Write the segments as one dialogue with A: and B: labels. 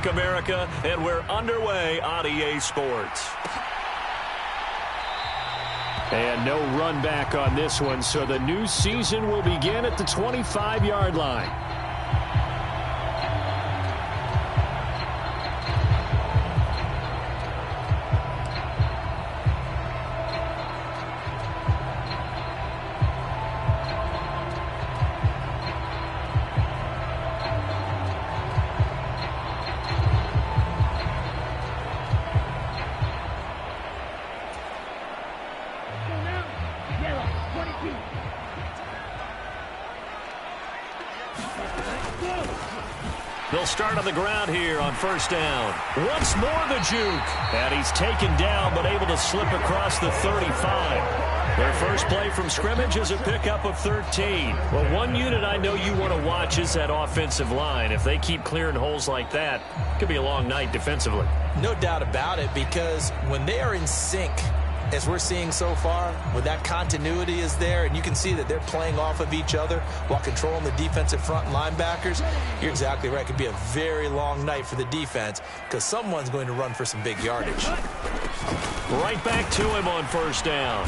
A: back, America, and we're underway on EA Sports.
B: And no run back on this one, so the new season will begin at the 25-yard line.
A: They'll start on the ground here on first down. Once more the juke. And he's taken down but able to slip across the 35. Their first play from scrimmage is a pickup of 13. Well, one unit I know you want to watch is that offensive line. If they keep clearing holes like that, it could be a long night defensively.
C: No doubt about it, because when they are in sync, as we're seeing so far, when that continuity is there and you can see that they're playing off of each other while controlling the defensive front linebackers, you're exactly right. It could be a very long night for the defense because someone's going to run for some big yardage.
A: Right back to him on first down.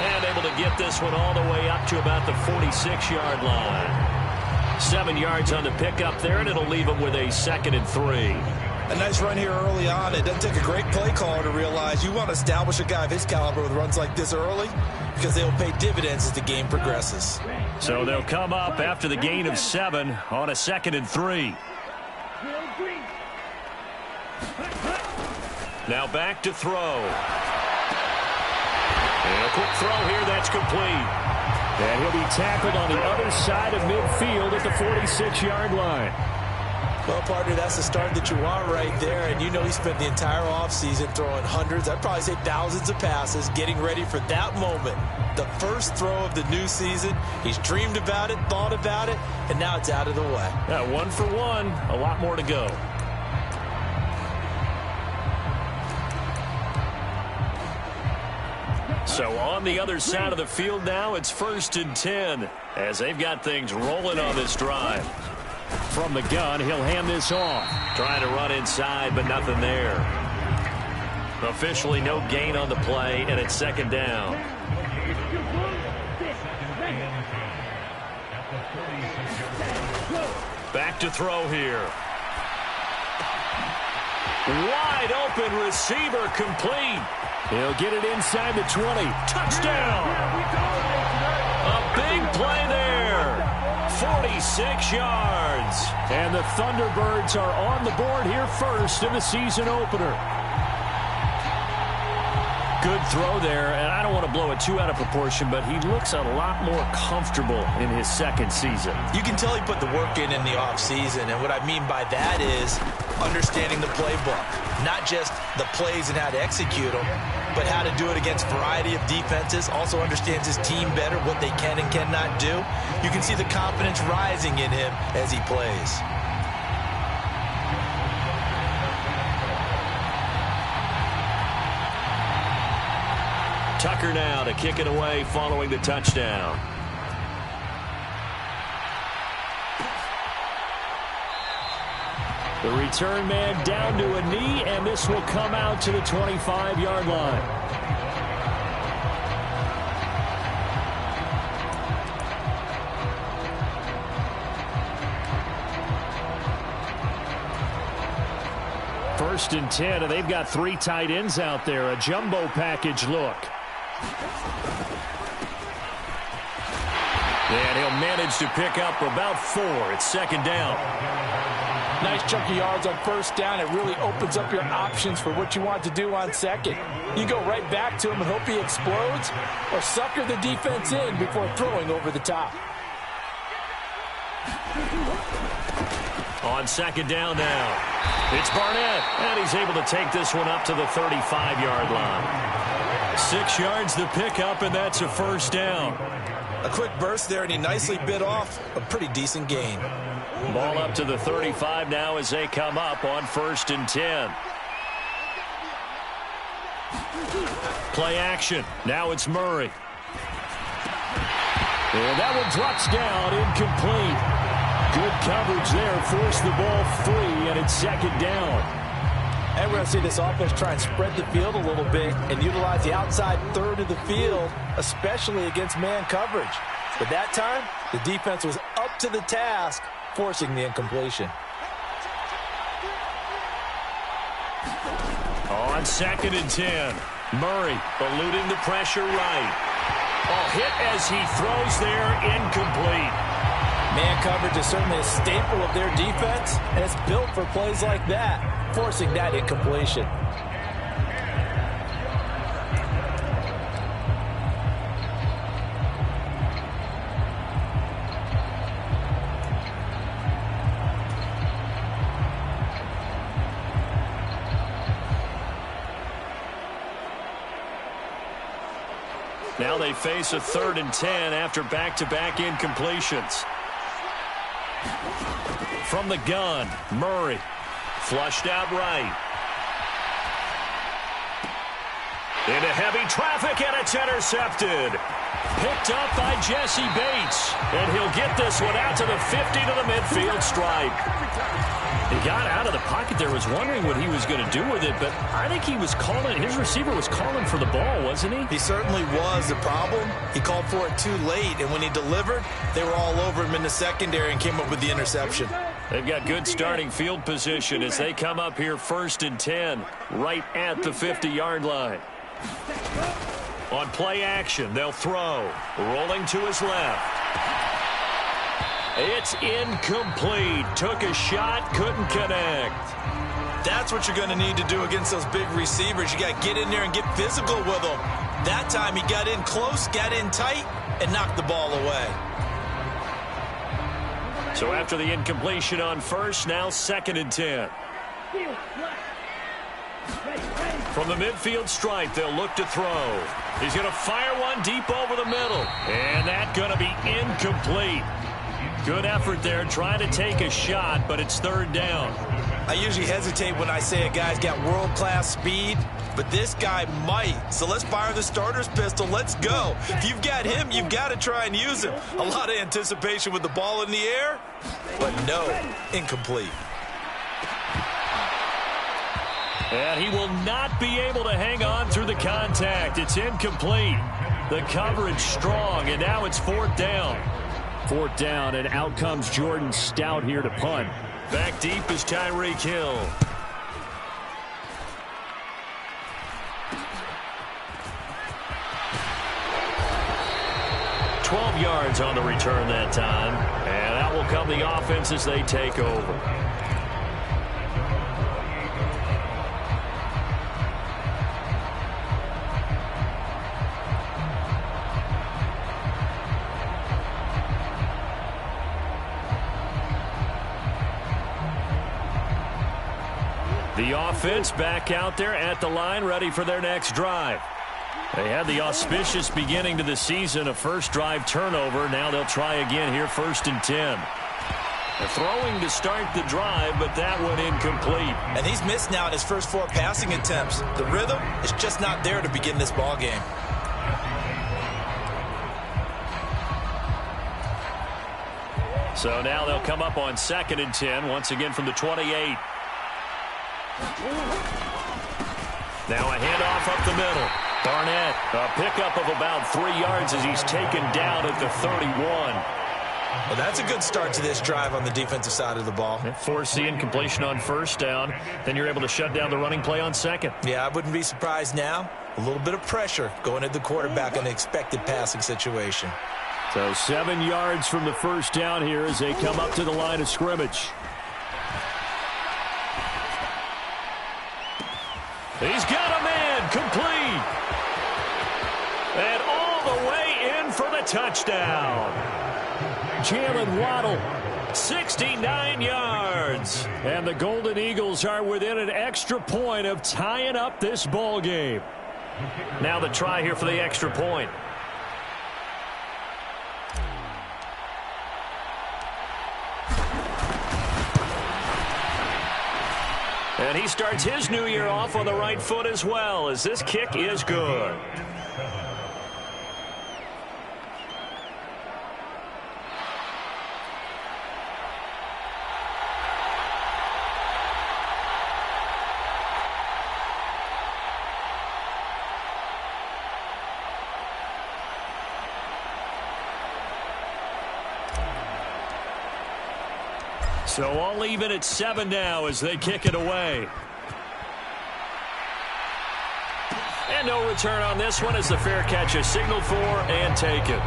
A: And able to get this one all the way up to about the 46-yard line. 7 yards on the pickup there, and it'll leave him with a 2nd and 3.
D: A nice run here early on. It doesn't take a great play caller to realize you want to establish a guy of his caliber with runs like this early because they'll pay dividends as the game progresses.
A: So they'll come up after the gain of 7 on a 2nd and 3. Now back to throw. And a quick throw here that's complete.
B: And he'll be tackled on the other side of midfield at the 46-yard line.
C: Well, partner, that's the start that you want right there. And you know he spent the entire offseason throwing hundreds, I'd probably say thousands of passes, getting ready for that moment. The first throw of the new season. He's dreamed about it, thought about it, and now it's out of the way.
A: Yeah, 1 for 1, a lot more to go. So on the other side of the field now, it's 1st and 10 as they've got things rolling on this drive.
B: From the gun, he'll hand this off.
A: Trying to run inside, but nothing there. Officially no gain on the play, and it's 2nd down. Back to throw here. Wide open receiver complete.
B: He'll get it inside the 20.
A: Touchdown! A big play there. 46 yards.
B: And the Thunderbirds are on the board here first in the season opener. Good throw there, and I don't want to blow it too out of proportion, but he looks a lot more comfortable in his 2nd season.
C: You can tell he put the work in the offseason, and what I mean by that is understanding the playbook. Not just the plays and how to execute them, but how to do it against a variety of defenses. Also understands his team better, what they can and cannot do. You can see the confidence rising in him as he plays.
A: Tucker now to kick it away following the touchdown.
B: The return man down to a knee, and this will come out to the 25-yard line. First and 10, and they've got 3 tight ends out there. A jumbo package look.
A: And he'll manage to pick up about 4. It's 2nd down.
E: Nice chunk of yards on first down. It really opens up your options for what you want to do on 2nd. You go right back to him and hope he explodes, or sucker the defense in before throwing over the top.
A: On 2nd down now. It's Barnett, and he's able to take this one up to the 35-yard line. 6 yards the pickup, and that's a 1st down.
D: A quick burst there, and he nicely bit off a pretty decent gain.
A: Ball up to the 35 now as they come up on 1st and 10. Play action. Now it's Murray.
B: And that one drops down, incomplete. Good coverage there. Forced the ball free, and it's second down.
E: And we're going to see this offense try and spread the field a little bit and utilize the outside third of the field, especially against man coverage. But that time, the defense was up to the task, forcing the incompletion.
A: On 2nd and 10, Murray eluding the pressure right. Hit as he throws there, incomplete.
E: Man coverage is certainly a staple of their defense, and it's built for plays like that, forcing that incompletion.
A: Now they face a 3rd and 10 after back-to-back incompletions. From the gun, Murray. Flushed out right. Into heavy traffic, and it's intercepted. Picked up by Jesse Bates. And he'll get this one out to the 50 to the midfield stripe. He got out of the pocket there, was wondering what he was going to do with it, but I think he was calling, his receiver was calling for the ball, wasn't he?
D: He certainly was. The problem, he called for it too late, and when he delivered, they were all over him in the secondary and came up with the interception.
A: They've got good starting field position as they come up here 1st and 10, right at the 50-yard line. On play action, they'll throw. Rolling to his left. It's incomplete. Took a shot, couldn't connect.
D: That's what you're going to need to do against those big receivers. You got to get in there and get physical with them. That time he got in close, got in tight, and knocked the ball away.
A: So after the incompletion on 1st, now 2nd and 10. From the midfield stripe, they'll look to throw. He's going to fire one deep over the middle. And that's going to be incomplete. Good effort there, trying to take a shot, but it's 3rd down.
D: I usually hesitate when I say a guy's got world-class speed, but this guy might. So let's fire the starter's pistol. Let's go. If you've got him, you've got to try and use him. A lot of anticipation with the ball in the air, but no, incomplete.
A: And he will not be able to hang on through the contact. It's incomplete. The coverage strong, and now it's 4th down.
B: 4th down, and out comes Jordan Stout here to punt.
A: Back deep is Tyreek Hill. $12 yards on the return that time. And that will come the offense as they take over. The offense back out there at the line, ready for their next drive. They had the auspicious beginning to the season, a first drive turnover. Now they'll try again here, 1st and 10. They're throwing to start the drive, but that one incomplete.
D: And he's missed now in his first 4 passing attempts. The rhythm is just not there to begin this ball game.
A: So now they'll come up on 2nd and 10, once again from the 28. Now a handoff up the middle. Barnett, a pickup of about 3 yards as he's taken down at the 31.
D: Well, that's a good start to this drive on the defensive side of the ball.
A: Force the incompletion on 1st down. Then you're able to shut down the running play on 2nd.
D: Yeah, I wouldn't be surprised now. A little bit of pressure going at the quarterback in an expected passing situation.
B: So 7 yards from the 1st down here as they come up to the line of scrimmage.
A: He's got a man, complete. And all the way in for the touchdown.
B: Jalen Waddle,
A: 69 yards.
B: and the Golden Eagles are within an extra point of tying up this ball game.
A: Now the try here for the extra point. And he starts his new year off on the right foot as well, as this kick is good. So all even at 7 now as they kick it away. And no return on this one as the fair catch is signaled for and taken.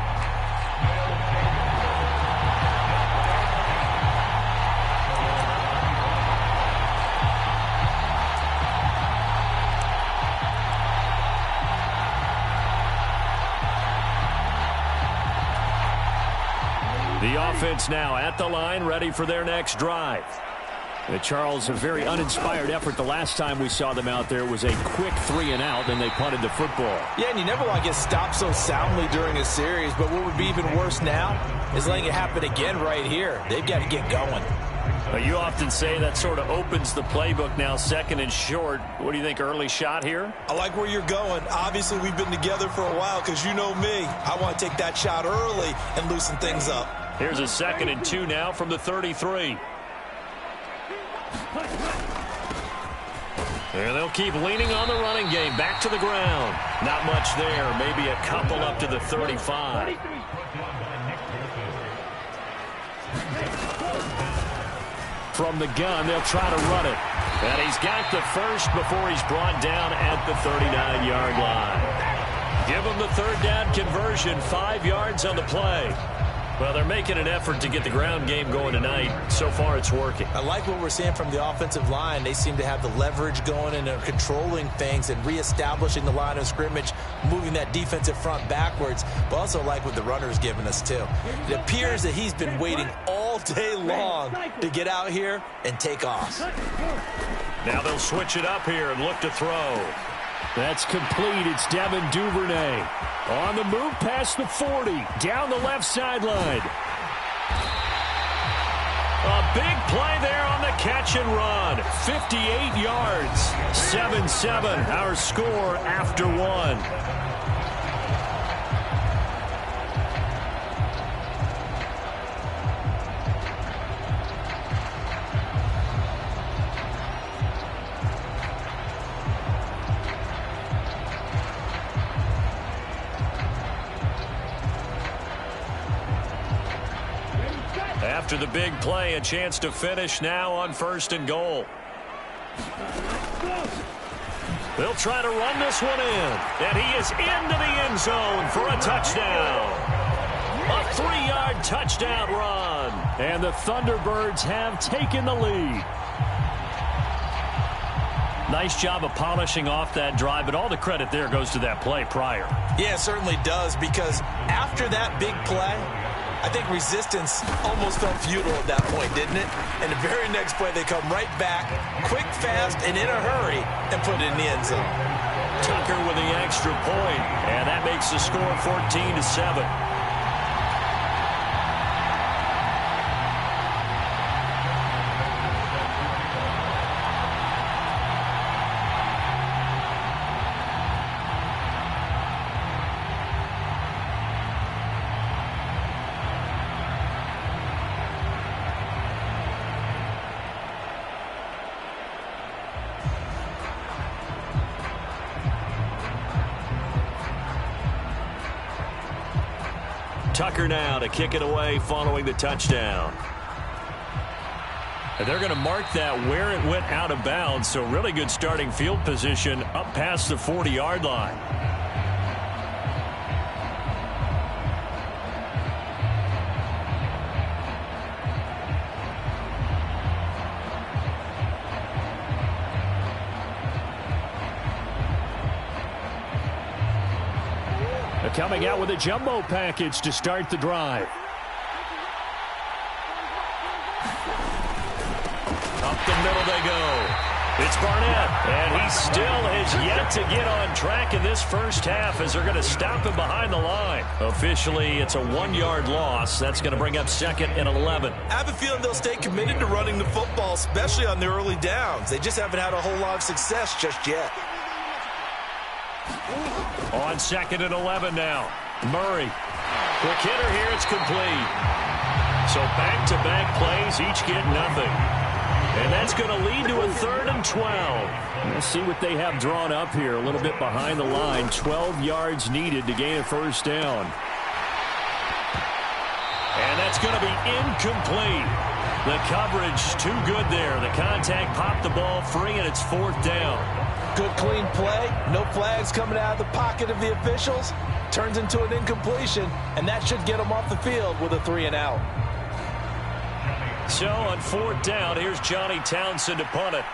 A: The offense now at the line, ready for their next drive. Charles, a very uninspired effort the last time we saw them out there. Was a quick 3-and-out, and they punted the football.
E: Yeah, and you never want to get stopped so soundly during a series, but what would be even worse now is letting it happen again right here. They've got to get going.
A: You often say that sort of opens the playbook now, 2nd and short. What do you think, early shot here?
D: I like where you're going. Obviously, we've been together for a while because you know me. I want to take that shot early and loosen things up.
A: Here's a 2nd and 2 now from the 33. And they'll keep leaning on the running game. Back to the ground. Not much there. Maybe a couple up to the 35. From the gun, they'll try to run it. And he's got the first before he's brought down at the 39-yard line. Give him the 3rd down conversion. 5 yards on the play. Well, they're making an effort to get the ground game going tonight. So far, it's working.
C: I like what we're seeing from the offensive line. They seem to have the leverage going and are controlling things and reestablishing the line of scrimmage, moving that defensive front backwards, but also like what the runner's giving us, too. It appears that he's been waiting all day long to get out here and take off.
A: Now they'll switch it up here and look to throw. That's complete. It's Devin Duvernay. On the move past the 40. Down the left sideline. A big play there on the catch and run. 58 yards. 7-7. Our score after 1. After the big play, a chance to finish now on 1st and goal. They'll try to run this one in. And he is into the end zone for a touchdown. A 3-yard touchdown run. And the Thunderbirds have taken the lead. Nice job of polishing off that drive, but all the credit there goes to that play prior.
C: Yeah, it certainly does, because after that big play, I think resistance almost felt futile at that point, didn't it? And the very next play, they come right back, quick, fast, and in a hurry, and put it in the end zone.
A: Tucker with the extra point, and that makes the score 14-7. Tucker now to kick it away following the touchdown. And they're going to mark that where it went out of bounds, so really good starting field position up past the 40-yard line. Coming out with a jumbo package to start the drive. Up the middle they go. It's Barnett, and he still has yet to get on track in this first half as they're going to stop him behind the line. Officially, it's a 1-yard loss. That's going to bring up 2nd and 11.
D: I have a feeling they'll stay committed to running the football, especially on the early downs. They just haven't had a whole lot of success just yet.
A: On 2nd and 11 now. Murray. Quick hitter here. It's complete. So back-to-back plays, each get nothing. And that's going to lead to a 3rd and 12. Let's see what they have drawn up here. A little bit behind the line. 12 yards needed to gain a first down. And that's going to be incomplete. The coverage too good there. The contact popped the ball free, and it's 4th down.
E: Good, clean play. No flags coming out of the pocket of the officials. Turns into an incompletion, and that should get them off the field with a 3-and-out.
A: So on 4th down, here's Johnny Townsend to punt it.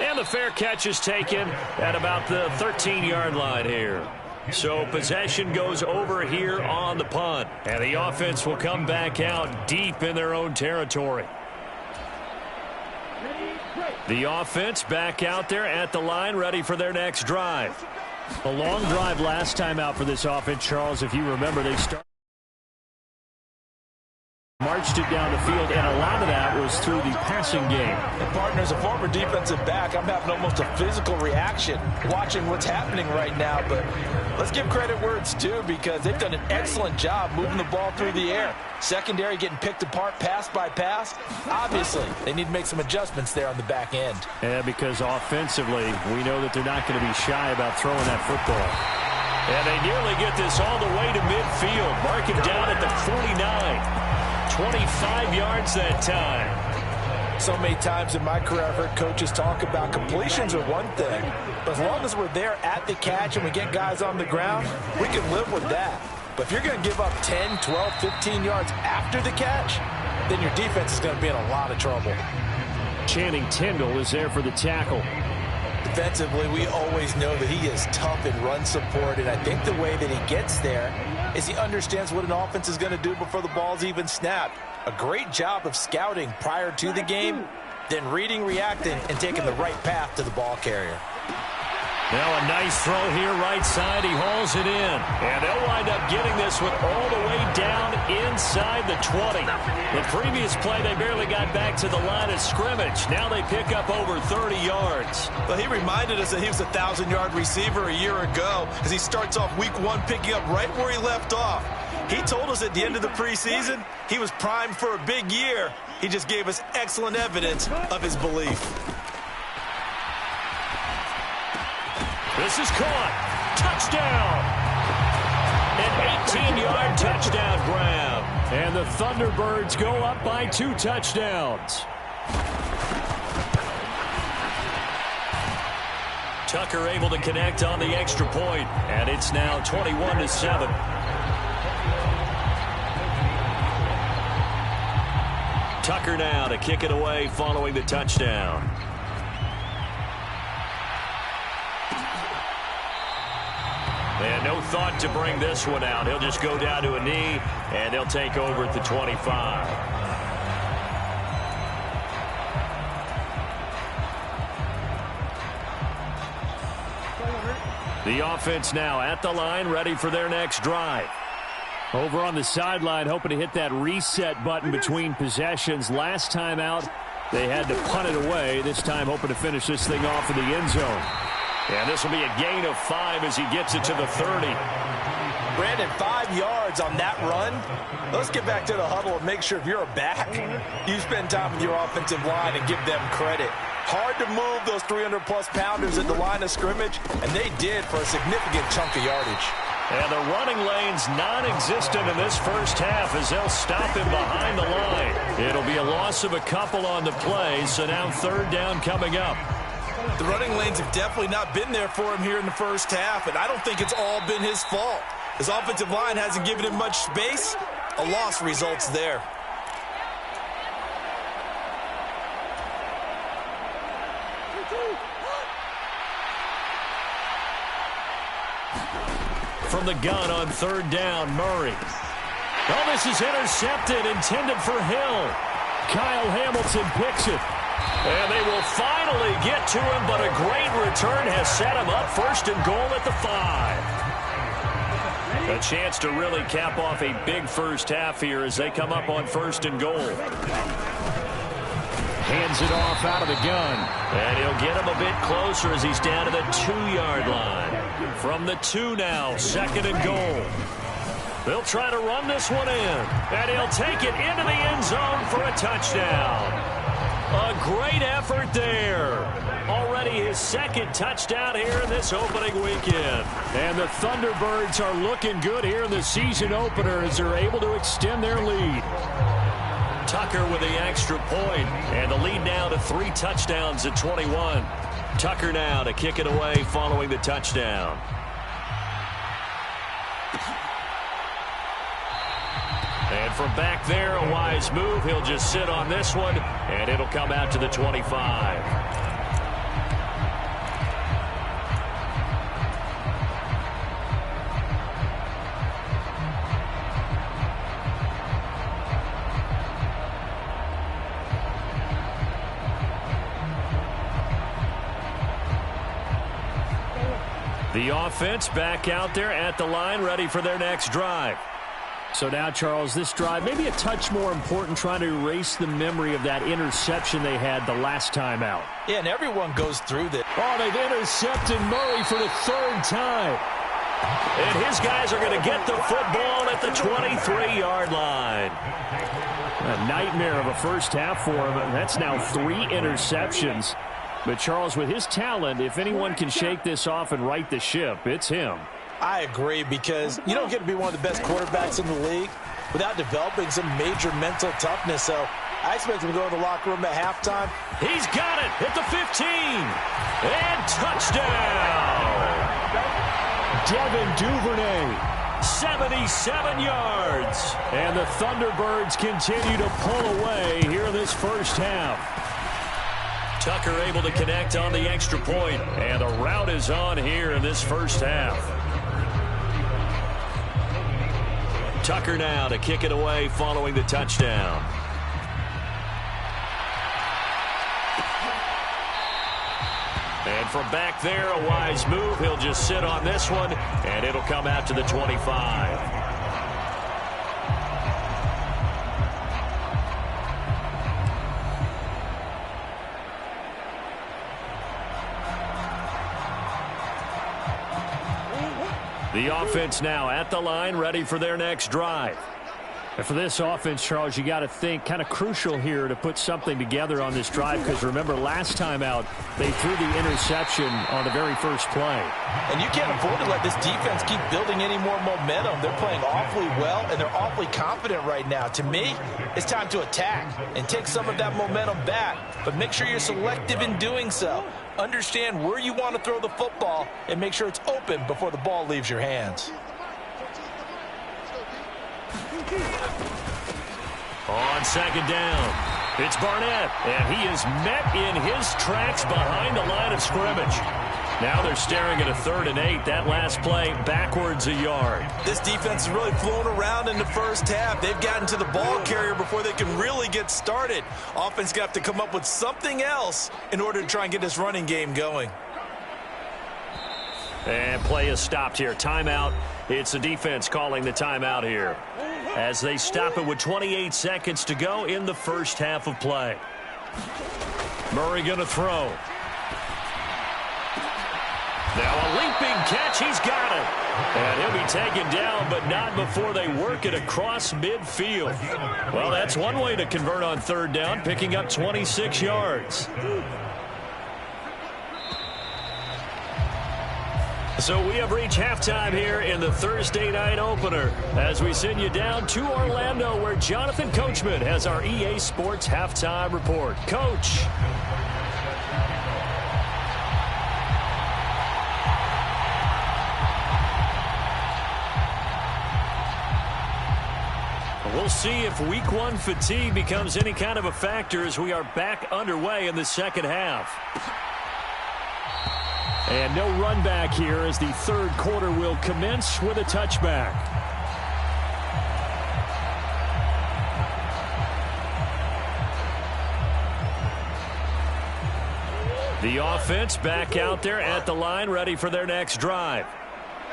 A: And the fair catch is taken at about the 13-yard line here. So possession goes over here on the punt. And the offense will come back out deep in their own territory. The offense back out there at the line, ready for their next drive.
B: A long drive last time out for this offense, Charles. If you remember, they marched it down the field, and a lot of that was through the passing game.
E: And partner, as a former defensive back, I'm having almost a physical reaction watching what's happening right now. But let's give credit where it's due, because they've done an excellent job moving the ball through the air. Secondary getting picked apart pass by pass. Obviously, they need to make some adjustments there on the back end.
B: Yeah, because offensively, we know that they're not going to be shy about throwing that football.
A: And they nearly get this all the way to midfield. Mark it down at the 49. 25 yards that time.
E: So many times in my career, I've heard coaches talk about completions are one thing, but as long as we're there at the catch and we get guys on the ground, we can live with that. But if you're going to give up 10, 12, 15 yards after the catch, then your defense is going to be in a lot of trouble.
B: Channing Tindall is there for the tackle.
C: Defensively, we always know that he is tough in run support, and I think the way that he gets there is he understands what an offense is going to do before the ball's even snapped. A great job of scouting prior to the game, then reading, reacting, and taking the right path to the ball carrier.
A: Now a nice throw here right side. He hauls it in. And they'll wind up getting this one all the way down inside the 20. The previous play, they barely got back to the line of scrimmage. Now they pick up over 30 yards.
D: Well, he reminded us that he was a 1,000-yard receiver a year ago as he starts off week 1 picking up right where he left off. He told us at the end of the preseason he was primed for a big year. He just gave us excellent evidence of his belief.
A: This is caught. Touchdown. An 18-yard touchdown grab.
B: And the Thunderbirds go up by 2 touchdowns.
A: Tucker able to connect on the extra point, and it's now 21-7. Tucker now to kick it away following the touchdown. And no thought to bring this one out. He'll just go down to a knee, and they'll take over at the 25. The offense now at the line, ready for their next drive.
B: Over on the sideline, hoping to hit that reset button between possessions. Last time out, they had to punt it away. This time hoping to finish this thing off in the end zone.
A: And this will be a gain of 5 as he gets it to the 30.
C: Brandon, 5 yards on that run. Let's get back to the huddle and make sure if you're a back, you spend time with your offensive line and give them credit. Hard to move those 300-plus pounders at the line of scrimmage, and they did for a significant chunk of yardage.
A: And the running lane's non-existent in this first half as they'll stop him behind the line. It'll be a loss of a couple on the play, so now 3rd down coming up.
D: The running lanes have definitely not been there for him here in the first half, and I don't think it's all been his fault. His offensive line hasn't given him much space. A loss results there.
A: From the gun on 3rd down, Murray. Oh, this is intercepted, intended for Hill. Kyle Hamilton picks it. And they will finally get to him, but a great return has set him up 1st and goal at the 5. A chance to really cap off a big first half here as they come up on 1st and goal.
B: Hands it off out of the gun.
A: And he'll get him a bit closer as he's down to the 2-yard line. From the 2 now, 2nd and goal. They'll try to run this one in, and he'll take it into the end zone for a touchdown. A great effort there. Already his 2nd touchdown here in this opening weekend.
B: And the Thunderbirds are looking good here in the season opener as they're able to extend their lead.
A: Tucker with the extra point, and the lead now to 3 touchdowns at 21. Tucker now to kick it away following the touchdown. And from back there, a wise move. He'll just sit on this one, and it'll come out to the 25. The offense back out there at the line, ready for their next drive.
B: So now, Charles, this drive maybe a touch more important, trying to erase the memory of that interception they had the last time out.
C: Yeah, and everyone goes through this.
B: Oh, they've intercepted Murray for the 3rd time.
A: And his guys are going to get the football at the 23-yard line.
B: A nightmare of a first half for him. That's now 3 interceptions. But, Charles, with his talent, if anyone can shake this off and right the ship, it's him.
C: I agree, because you don't get to be one of the best quarterbacks in the league without developing some major mental toughness. So I expect him to go to the locker room at halftime.
A: He's got it at the 15. And touchdown.
B: Devin Duvernay.
A: 77 yards.
B: And the Thunderbirds continue to pull away here in this first half.
A: Tucker able to connect on the extra point, and the route is on here in this first half. Tucker now to kick it away following the touchdown. And from back there, a wise move. He'll just sit on this one, and it'll come out to the 25. The offense now at the line, ready for their next drive.
B: And for this offense, Charles, you got to think kind of crucial here to put something together on this drive, because remember last time out they threw the interception on the very first play.
C: And you can't afford to let this defense keep building any more momentum. They're playing awfully well, and they're awfully confident right now. To me, it's time to attack and take some of that momentum back, but make sure you're selective in doing so. Understand where you want to throw the football and make sure it's open before the ball leaves your hands.
A: On 2nd down, it's Barnett, and he is met in his tracks behind the line of scrimmage. Now they're staring at a 3rd and 8. That last play backwards a yard.
D: This defense is really flown around in the first half. They've gotten to the ball carrier before they can really get started. Offense got to come up with something else in order to try and get this running game going.
A: And play is stopped here. Timeout. It's the defense calling the timeout here, as they stop it with 28 seconds to go in the first half of play. Murray going to throw. Now a leaping catch. He's got it. And he'll be taken down, but not before they work it across midfield. Well, that's one way to convert on 3rd down, picking up 26 yards. So we have reached halftime here in the Thursday night opener as we send you down to Orlando, where Jonathan Coachman has our EA Sports halftime report. Coach. We'll see if week 1 fatigue becomes any kind of a factor as we are back underway in the second half.
B: And no run back here as the 3rd quarter will commence with a touchback.
A: The offense back out there at the line, ready for their next drive.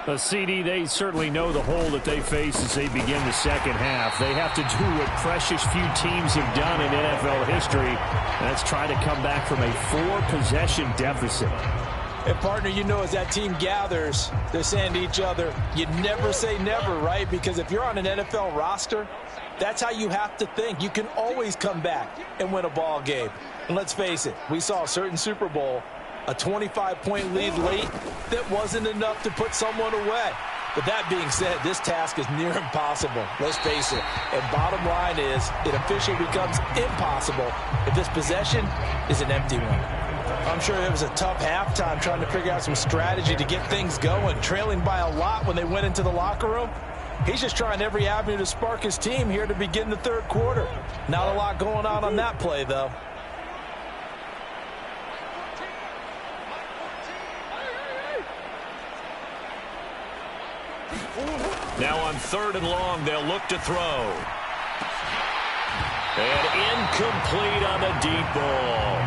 B: A CD, they certainly know the hole that they face as they begin the second half. They have to do what precious few teams have done in NFL history. That's try to come back from a 4-possession deficit.
E: And, partner, you know as that team gathers, they're saying to each other, you never say never, right? Because if you're on an NFL roster, that's how you have to think. You can always come back and win a ball game. And let's face it, we saw a certain Super Bowl, a 25-point lead late that wasn't enough to put someone away. But that being said, this task is near impossible. Let's face it. And bottom line is, it officially becomes impossible if this possession is an empty one. I'm sure it was a tough halftime trying to figure out some strategy to get things going, trailing by a lot when they went into the locker room. He's just trying every avenue to spark his team here to begin the third quarter. Not a lot going on that play, though.
A: Now on 3rd and long, they'll look to throw. And incomplete on the deep ball.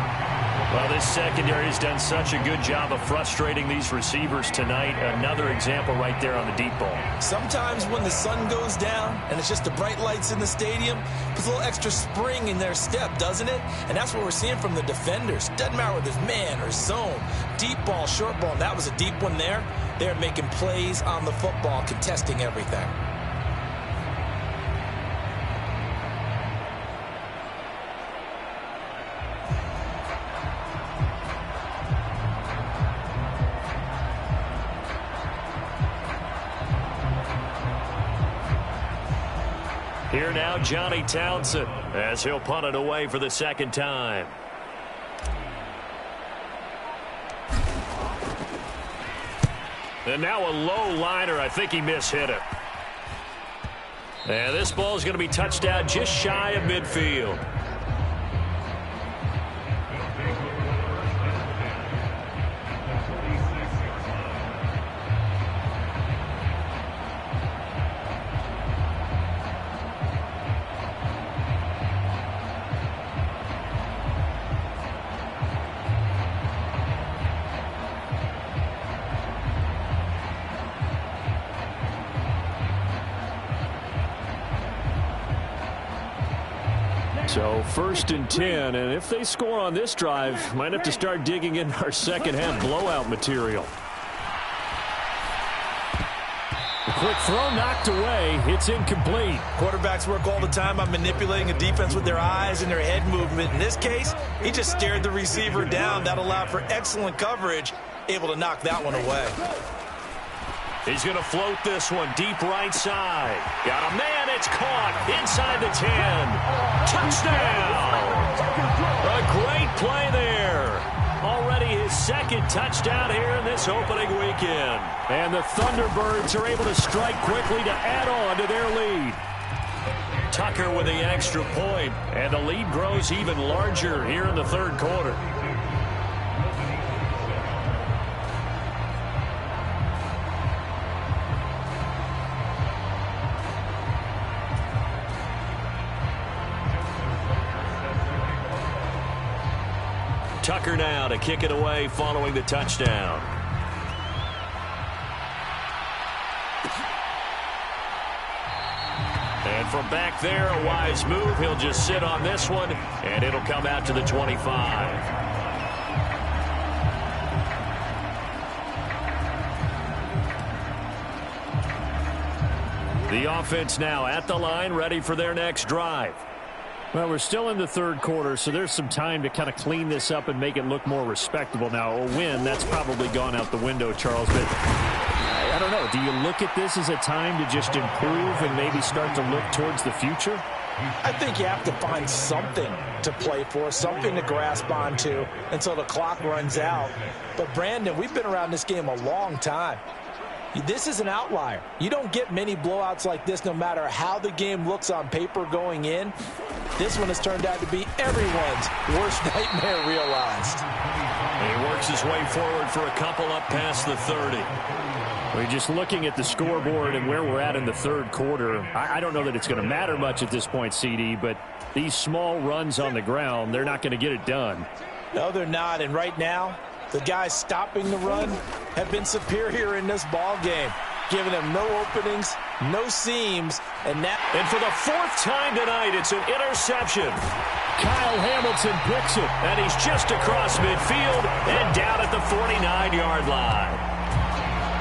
A: Well, this secondary has done such a good job of frustrating these receivers tonight. Another example right there on the deep ball.
C: Sometimes when the sun goes down and it's just the bright lights in the stadium, puts a little extra spring in their step, doesn't it? And that's what we're seeing from the defenders. Doesn't matter whether it's man or zone, deep ball, short ball, and that was a deep one there. They're making plays on the football, contesting everything.
A: Here now, Johnny Townsend, as he'll punt it away for the second time. And now a low liner. I think he mishit it. And this ball is going to be touched down just shy of midfield. So 1st and 10, and if they score on this drive, might have to start digging in our second half blowout material. A quick throw knocked away. It's incomplete.
C: Quarterbacks work all the time on manipulating a defense with their eyes and their head movement. In this case, he just stared the receiver down. That allowed for excellent coverage, able to knock that one away.
A: He's going to float this one deep right side. Got a man. It's caught inside the 10. Touchdown. A great play there. Already his second touchdown here in this opening weekend. And the Thunderbirds are able to strike quickly to add on to their lead. Tucker with the extra point, and the lead grows even larger here in the third quarter. Tucker now to kick it away following the touchdown. And from back there, a wise move. He'll just sit on this one, and it'll come out to the 25. The offense now at the line, ready for their next drive.
B: Well, we're still in the third quarter, so there's some time to kind of clean this up and make it look more respectable. Now, a win, that's probably gone out the window, Charles, but I don't know. Do you look at this as a time to just improve and maybe start to look towards the future?
E: I think you have to find something to play for, something to grasp onto until the clock runs out. But, Brandon, we've been around this game a long time. This is an outlier. You don't get many blowouts like this no matter how the game looks on paper going in. This one has turned out to be everyone's worst nightmare realized.
A: He works his way forward for a couple up past the 30.
B: We're just looking at the scoreboard and where we're at in the third quarter. I don't know that it's going to matter much at this point, CD, but these small runs on the ground, they're not going to get it done.
E: No, they're not. And right now, the guys stopping the run have been superior in this ball game. giving him no openings, no seams, and
A: for the fourth time tonight, it's an interception. Kyle Hamilton picks it, and he's just across midfield and down at the 49-yard line.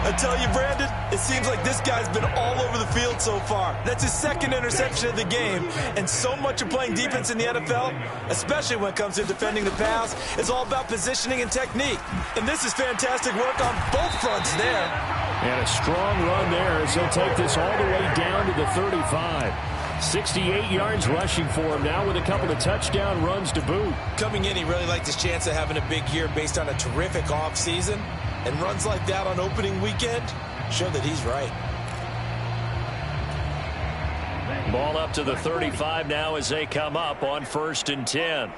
D: I tell you, Brandon, it seems like this guy's been all over the field so far. That's his second interception of the game, and so much of playing defense in the NFL, especially when it comes to defending the pass, is all about positioning and technique. And this is fantastic work on both fronts there.
B: And a strong run there as he'll take this all the way down to the 35. 68 yards rushing for him now with a couple of touchdown runs to boot.
D: Coming in, he really liked his chance of having a big year based on a terrific offseason. And runs like that on opening weekend show that he's right.
A: Ball up to the 35 now as they come up on 1st and 10.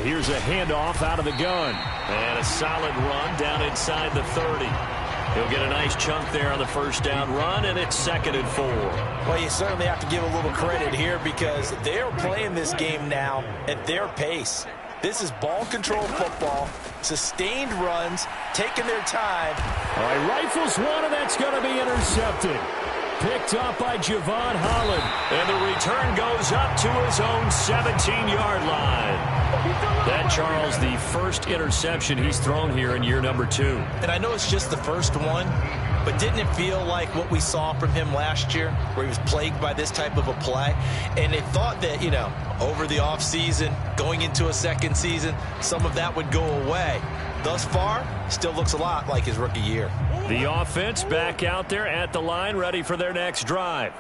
B: Here's a handoff out of the gun.
A: And a solid run down inside the 30. He'll get a nice chunk there on the first down run, and it's 2nd and 4.
D: Well, you certainly have to give a little credit here because they're playing this game now at their pace. This is ball control football, sustained runs, taking their time.
B: All right, rifles one, and that's going to be intercepted. Picked up by Javon Holland.
A: And the return goes up to his own 17-yard line. That, Charles, the first interception he's thrown here in year number 2.
C: And I know it's just the first one, but didn't it feel like what we saw from him last year, where he was plagued by this type of a play? And they thought that, you know, over the offseason, going into a second season, some of that would go away. Thus far, still looks a lot like his rookie year.
A: The offense back out there at the line, ready for their next drive.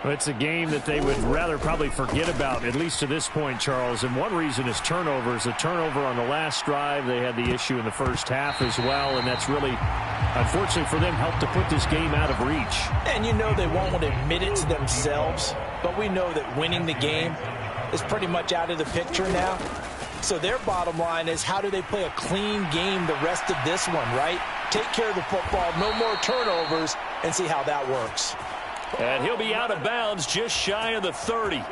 B: Well, it's a game that they would rather probably forget about, at least to this point, Charles. And one reason is turnovers. A turnover on the last drive. They had the issue in the first half as well, and that's really, unfortunately for them, helped to put this game out of reach.
E: And you know they won't want to admit it to themselves, but we know that winning the game is pretty much out of the picture now. So their bottom line is, how do they play a clean game the rest of this one, right? Take care of the football, no more turnovers, and see how that works.
A: And he'll be out of bounds just shy of the 30.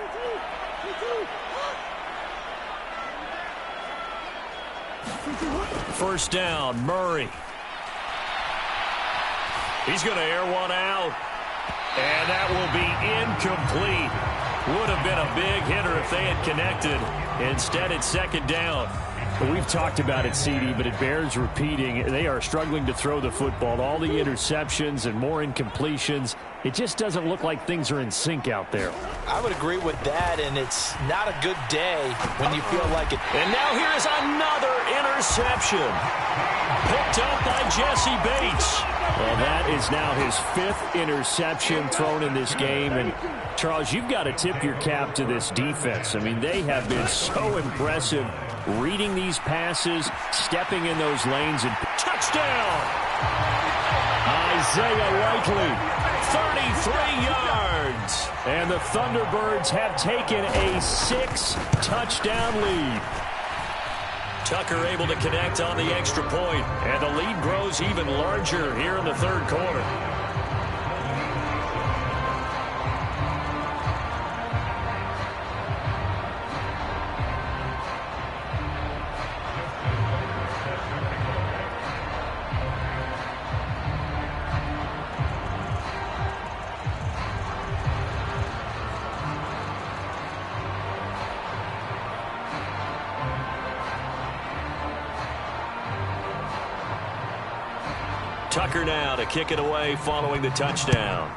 A: First down, Murray. He's going to air one out. And that will be incomplete. Would have been a big hitter if they had connected. Instead, it's 2nd down.
B: Well, we've talked about it, CD, but it bears repeating. They are struggling to throw the football. All the interceptions and more incompletions. It just doesn't look like things are in sync out there.
E: I would agree with that, and it's not a good day when you feel like it.
A: And now here's another interception. Picked up by Jesse Bates.
B: Well, that is now his 5th interception thrown in this game. And, Charles, you've got to tip your cap to this defense. I mean, they have been so impressive reading these passes, stepping in those lanes, and touchdown! Isaiah Likely.
A: 33 yards.
B: And the Thunderbirds have taken a 6-touchdown lead.
A: Tucker able to connect on the extra point, and the lead grows even larger here in the 3rd quarter. Tucker now to kick it away following the touchdown.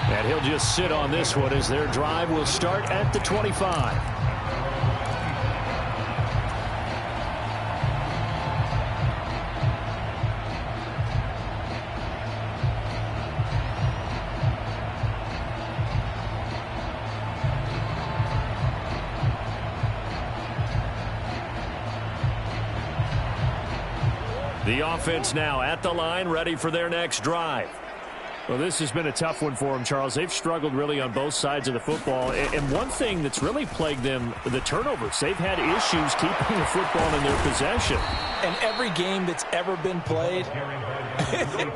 B: And he'll just sit on this one as their drive will start at the 25.
A: The offense now at the line, ready for their next drive.
B: Well, this has been a tough one for them, Charles. They've struggled really on both sides of the football. And one thing that's really plagued them, the turnovers. They've had issues keeping the football in their possession.
E: And every game that's ever been played,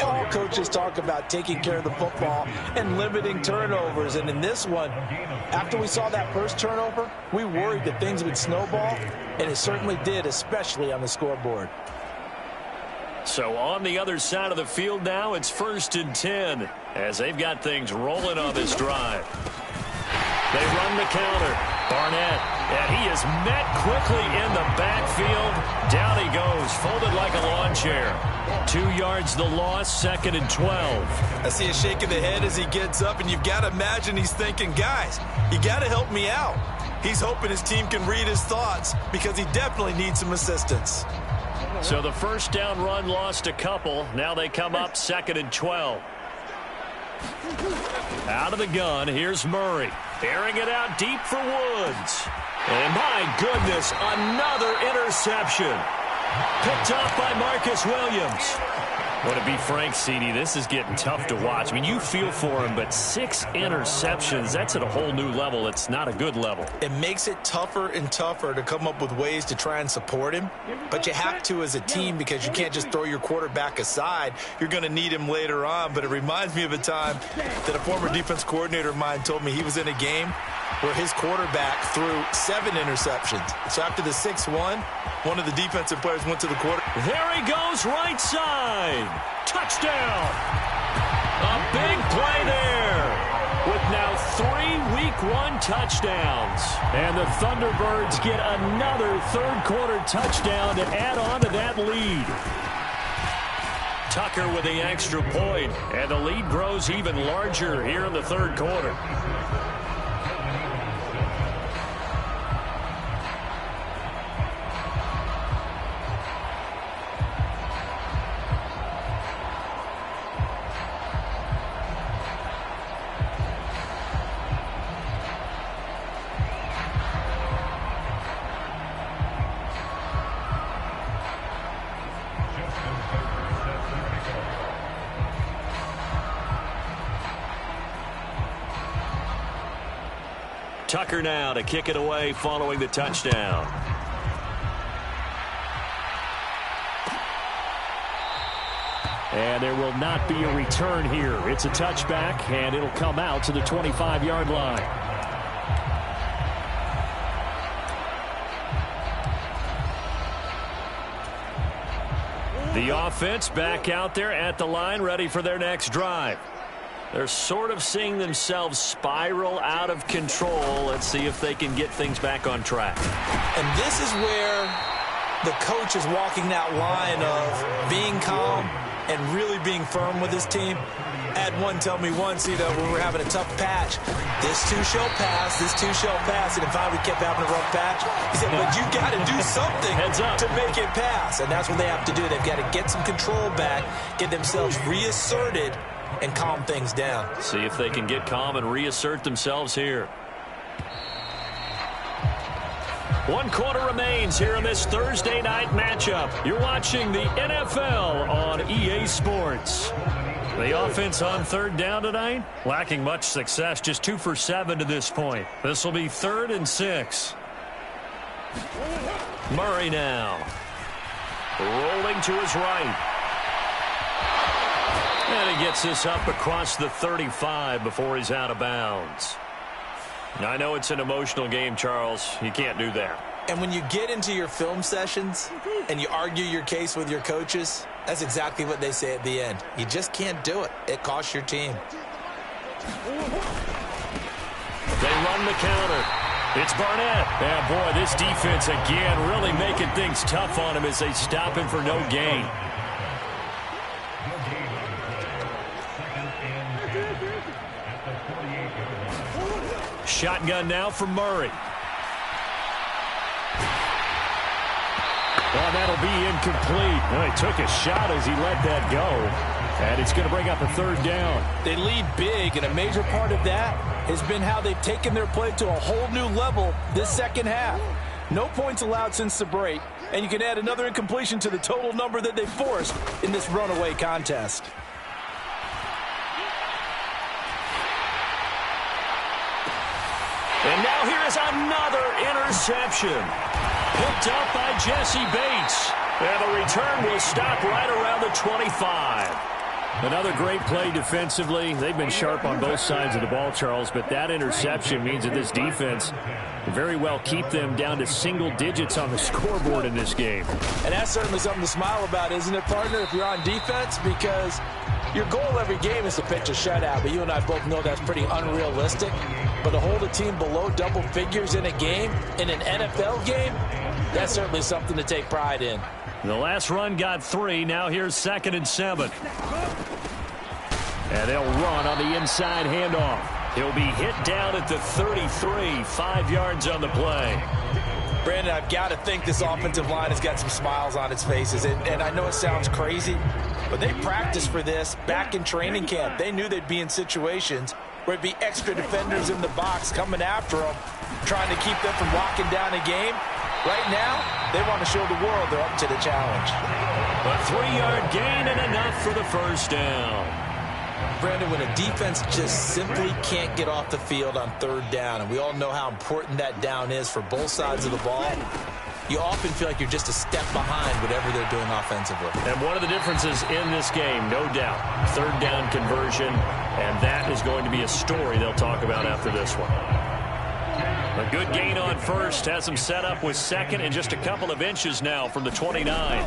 E: all coaches talk about taking care of the football and limiting turnovers. And in this one, after we saw that first turnover, we worried that things would snowball, and it certainly did, especially on the scoreboard.
A: So on the other side of the field now, it's 1st and 10 as they've got things rolling on this drive. They run the counter. Barnett, and he is met quickly in the backfield. Down he goes, folded like a lawn chair. 2 yards the loss, 2nd and 12.
D: I see a shake of the head as he gets up, and you've got to imagine he's thinking, guys, you got to help me out. He's hoping his team can read his thoughts because he definitely needs some assistance.
A: So the first down run lost a couple. Now they come up 2nd and 12. Out of the gun, here's Murray. Airing it out deep for Woods. And my goodness, another interception. Picked off by Marcus Williams. Well, to be frank, CD, this is getting tough to watch. I mean, you feel for him, but 6 interceptions, that's at a whole new level. It's not a good level.
C: It makes it tougher and tougher to come up with ways to try and support him. But you have to as a team because you can't just throw your quarterback aside. You're going to need him later on. But it reminds me of a time that a former defense coordinator of mine told me he was in a game where his quarterback threw 7 interceptions. So after the 6-1, one of the defensive players went to the quarter.
A: There he goes, right side. Touchdown. A big play there with now 3 Week 1 touchdowns.
B: And the Thunderbirds get another third-quarter touchdown to add on to that lead.
A: Tucker with the extra point, and the lead grows even larger here in the third quarter. Tucker now to kick it away following the touchdown.
B: And there will not be a return here. It's a touchback, and it'll come out to the 25-yard line.
A: The offense back out there at the line, ready for their next drive. They're sort of seeing themselves spiral out of control. Let's see if they can get things back on track.
C: And this is where the coach is walking that line of being calm and really being firm with his team. I had one tell me once, when we were having a tough patch, this too shall pass, this too shall pass. And finally we kept having a rough patch. He said, but you got to do something to make it pass. And that's what they have to do. They've got to get some control back, get themselves reasserted, and calm things down.
A: See if they can get calm and reassert themselves here. 1 quarter remains here in this Thursday night matchup. You're watching the NFL on EA Sports. The offense on third down tonight, lacking much success, just 2 for 7 to this point. This will be 3rd and 6. Murray now. Rolling to his right. And he gets this up across the 35 before he's out of bounds. Now, I know it's an emotional game, Charles. You can't do that.
C: And when you get into your film sessions and you argue your case with your coaches, that's exactly what they say at the end. You just can't do it. It costs your team.
A: They run the counter. It's Barnett. Yeah, boy, this defense again really making things tough on him as they stop him for no gain. Shotgun now for Murray.
B: Well, that'll be incomplete. Well, he took a shot as he let that go. And it's going to bring up a 3rd down.
E: They lead big, and a major part of that has been how they've taken their play to a whole new level this second half. No points allowed since the break, and you can add another incompletion to the total number that they forced in this runaway contest.
A: And now here is another interception. Picked up by Jesse Bates. And the return will stop right around the 25.
B: Another great play defensively. They've been sharp on both sides of the ball, Charles, but that interception means that this defense can very well keep them down to single digits on the scoreboard in this game.
E: And that's certainly something to smile about, isn't it, partner, if you're on defense? Because your goal every game is to pitch a shutout, but you and I both know that's pretty unrealistic. But to hold a team below double figures in a game, in an NFL game, that's certainly something to take pride in.
A: The last run got 3. Now here's 2nd and 7. And they'll run on the inside handoff. He'll be hit down at the 33, 5 yards on the play.
C: Brandon, I've got to think this offensive line has got some smiles on its faces. And I know it sounds crazy, but they practiced for this back in training camp. They knew they'd be in situations where it'd be extra defenders in the box coming after them, trying to keep them from locking down a game. Right now, they want to show the world they're up to the challenge.
A: A 3-yard gain and enough for the first down.
C: Brandon, when a defense just simply can't get off the field on 3rd down, and we all know how important that down is for both sides of the ball, you often feel like you're just a step behind whatever they're doing offensively.
A: And one of the differences in this game, no doubt, 3rd down conversion, and that is going to be a story they'll talk about after this one. A good gain on first, has them set up with 2nd and just a couple of inches now from the 29.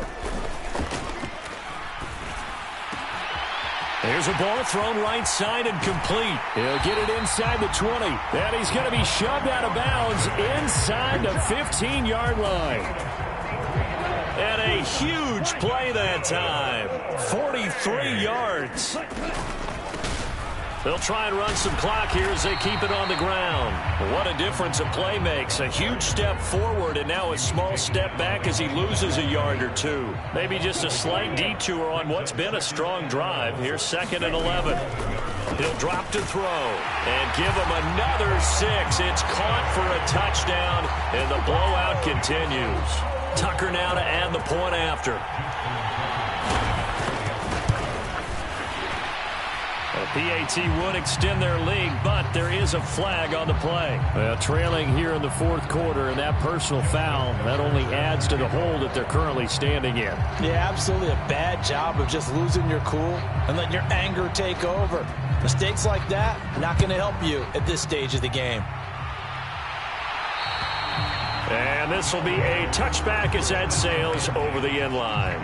A: There's a ball thrown right side and complete. He'll get it inside the 20. And he's going to be shoved out of bounds inside the 15-yard line. And a huge play that time. 43 yards. They'll try and run some clock here as they keep it on the ground. What a difference a play makes. A huge step forward and now a small step back as he loses a yard or 2. Maybe just a slight detour on what's been a strong drive. Here's 2nd and 11. He'll drop to throw and give him another 6. It's caught for a touchdown and the blowout continues. Tucker now to add the point after. PAT would extend their lead, but there is a flag on the play.
B: Well, trailing here in the 4th quarter, and that personal foul, that only adds to the hole that they're currently standing in.
E: Yeah, absolutely a bad job of just losing your cool and letting your anger take over. Mistakes like that, not going to help you at this stage of the game.
A: And this will be a touchback as that sails over the end line.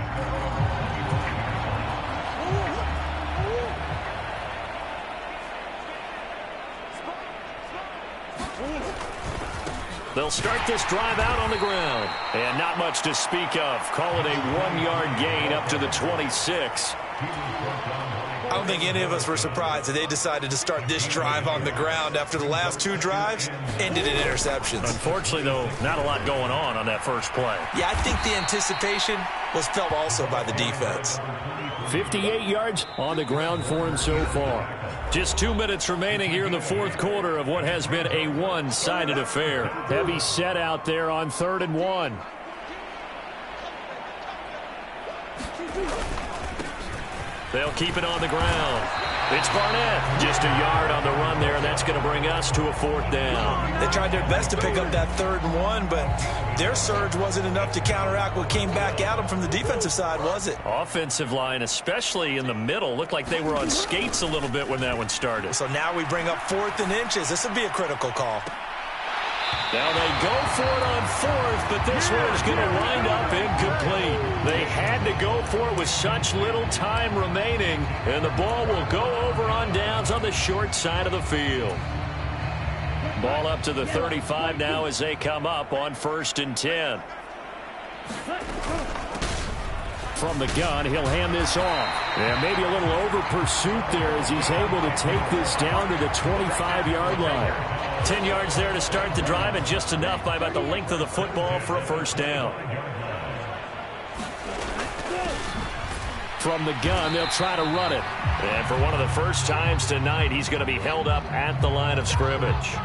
A: They'll start this drive out on the ground. And not much to speak of. Call it a 1-yard gain up to the 26.
C: I don't think any of us were surprised that they decided to start this drive on the ground after the last 2 drives ended in interceptions.
A: Unfortunately, though, not a lot going on that first play.
C: Yeah, I think the anticipation was felt also by the defense.
B: 58 yards on the ground for him so far.
A: Just 2 minutes remaining here in the 4th quarter of what has been a one-sided affair.
B: Heavy set out there on 3rd and 1.
A: They'll keep it on the ground. It's Barnett. Just a yard on the run there, and that's going to bring us to a 4th down.
C: They tried their best to pick up that 3rd and 1, but their surge wasn't enough to counteract what came back at them from the defensive side, was it?
A: Offensive line, especially in the middle, looked like they were on skates a little bit when that one started.
C: So now we bring up 4th and inches. This would be a critical call.
A: Now they go for it on 4th, but this one is going to wind up incomplete. They had to go for it with such little time remaining, and the ball will go over on downs on the short side of the field. Ball up to the 35 now as they come up on 1st and 10.
B: From the gun, he'll hand this off. And maybe a little over pursuit there as he's able to take this down to the 25-yard line.
A: 10 yards there to start the drive, and just enough by about the length of the football for a 1st down.
B: From the gun, they'll try to run it.
A: And for one of the first times tonight, he's going to be held up at the line of scrimmage.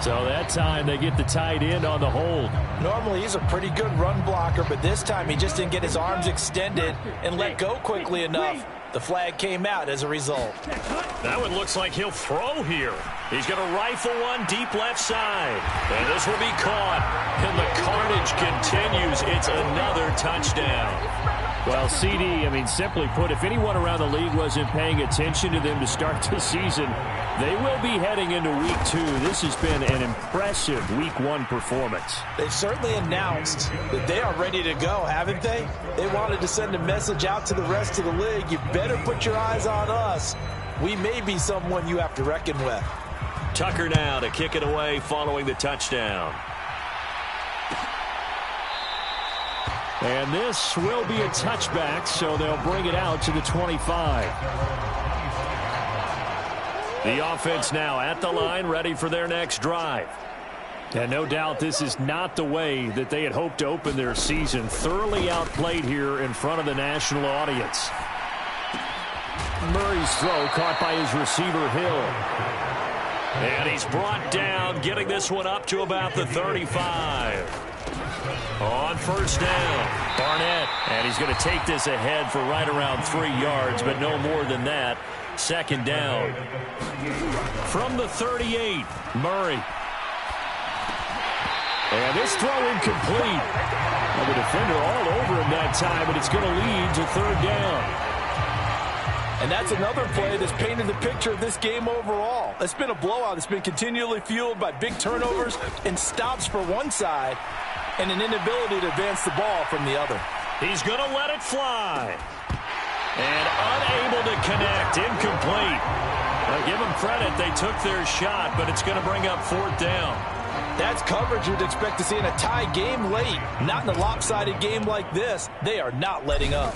B: So that time they get the tight end on the hold.
E: Normally he's a pretty good run blocker, but this time he just didn't get his arms extended and let go quickly enough. The flag came out as a result.
A: That one looks like he'll throw here. He's going to rifle one deep left side. And this will be caught. And the carnage continues. It's another touchdown.
B: Well, CD, I mean, simply put, if anyone around the league wasn't paying attention to them to start the season, they will be heading into Week 2. This has been an impressive Week 1 performance.
E: They've certainly announced that they are ready to go, haven't they? They wanted to send a message out to the rest of the league. You better put your eyes on us. We may be someone you have to reckon with.
A: Tucker now to kick it away following the touchdown.
B: And this will be a touchback, so they'll bring it out to the 25. The offense now at the line, ready for their next drive. And no doubt this is not the way that they had hoped to open their season. Thoroughly outplayed here in front of the national audience. Murray's throw caught by his receiver, Hill.
A: And he's brought down, getting this one up to about the 35. On first down, Barnett. And he's going to take this ahead for right around 3 yards, but no more than that. Second down. From the 38, Murray. And this throw incomplete. Well, the defender all over him that time, but it's going to lead to third down.
E: And that's another play that's painted the picture of this game overall. It's been a blowout. It's been continually fueled by big turnovers and stops for one side and an inability to advance the ball from the other.
A: He's going to let it fly. And unable to connect. Incomplete. I'll give them credit. They took their shot, but it's going to bring up fourth down.
E: That's coverage you'd expect to see in a tie game late. Not in a lopsided game like this. They are not letting up.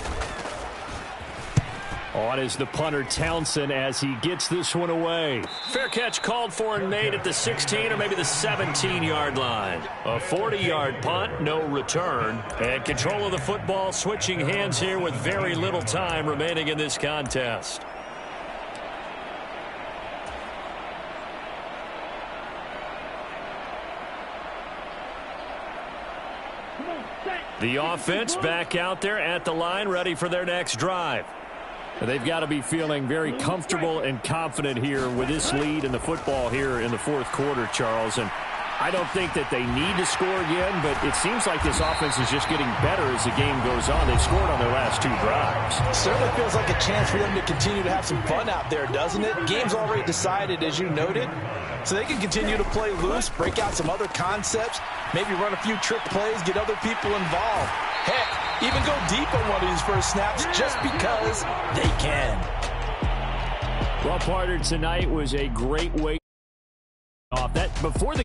B: On is the punter, Townsend, as he gets this one away.
A: Fair catch called for and made at the 16 or maybe the 17-yard line. A 40-yard punt, no return. And control of the football switching hands here with very little time remaining in this contest. The offense back out there at the line, ready for their next drive.
B: They've got to be feeling very comfortable and confident here with this lead in the football here in the fourth quarter, Charles. And I don't think that they need to score again, but it seems like this offense is just getting better as the game goes on. They've scored on their last 2 drives.
E: Certainly feels like a chance for them to continue to have some fun out there, doesn't it? Game's already decided, as you noted. So they can continue to play loose, break out some other concepts, maybe run a few trick plays, get other people involved. Heck, even go deep on one of these first snaps just because they can.
B: Well, partner, tonight was a great way off that before the